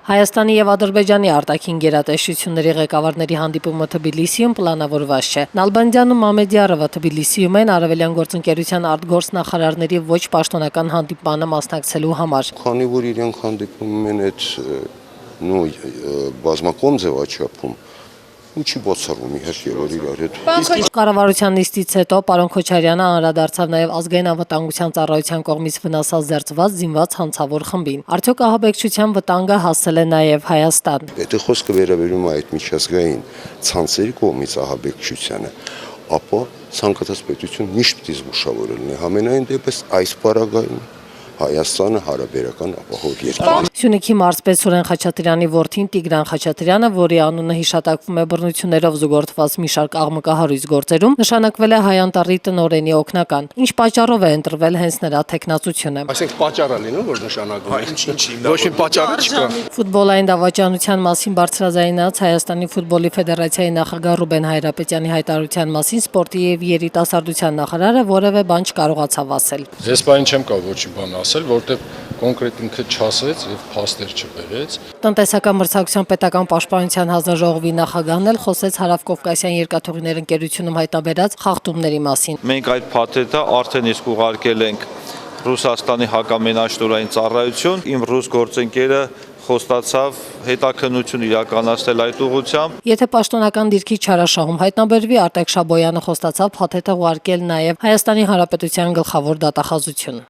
Հայաստանի եւ Ադրբեջանի արտաքին գերատեսչությունների ղեկավարների հանդիպումը Թբիլիսիում պլանավորված չէ։ Նալբանդյանը Մամեդյարովը Թբիլիսիում են Արևելյան գործընկերության արտգործնախարարների ոչ պաշտոնական հանդիպմանը մասնակցելու համար։ Քանի որ իրենք հանդիպում են այդ բազմակողմ ձևաչափում, ինչի բացառում իհարկե իրար հետ։ Կառավարության նիստից հետո պարոն Քոչարյանը անդրադարձավ նաև ազգային անվտանգության ծառայության կողմից վնասած զերծված զինված հանցավոր խմբին։ Արդյոք ահաբեկչության վտանգը հասել է նաև Հայաստան։ Եթե խոսքը վերաբերում է այդ միջազգային ցանցերի կողմից ահաբեկչությանը, ապա ցանկացած պետություն միշտ պետք է զգուշավոր լինի։ Համենայն դեպս այս պարագայում Հայաստանը հարաբերական ապահով երկիր է։ Սյունիքի մարզպետ Սուրեն Խաչատրյանի որդին Տիգրան Խաչատրյանը, որի անունը հիշատակվում է բռնություններով զուգորդված մի շարք աղմկահարույց գործերում, նշանակվել է Հայ Անտառի տնօրենի օգնական, ինչ պատճառով է ընտրվել հենց նրա թեկնածությունը։ Այսինքն պատճառ է լինում, որ նշանակվում է։ Ոչ մի պատճառ չկա։ Ֆուտբոլային դավաճանության մասին բարձրաձայնած Հայաստանի ֆուտբոլի ֆեդերացիայի նախագահ Ռուբեն Հայրապետյանի հայտարարության մասին սպորտի եւ երիտասարդության նախարարը որևէ բան չկարողացավ ասել։ Ես բան չեմ կարող ոչինչ բան ասել, որտեղ կոնկրետ ինքը չասեց եւ փաստեր չբերեց։ Տնտեսական մրցակցության պետական պաշտպանության հանձնաժողովի նախագահն էլ խոսեց Հարավկովկասյան երկաթուղիներ ընկերությունում հայտաբերած խախտումների մասին։ Մենք այդ փաթեթը արդեն իսկ ուղարկել ենք Ռուսաստանի հակամենաշնորհային ծառայություն, իմ ռուս գործընկերը խոստացավ հետաքննություն իրականացնել այդ ուղղությամբ։ Եթե պաշտոնական դիրքի չարաշահում հայտնաբերվի, Արտակ Շաբոյանը խոստացավ փաթեթը ուղարկել նաև Հայաստանի Հանրապետության գլխավոր դատախազություն։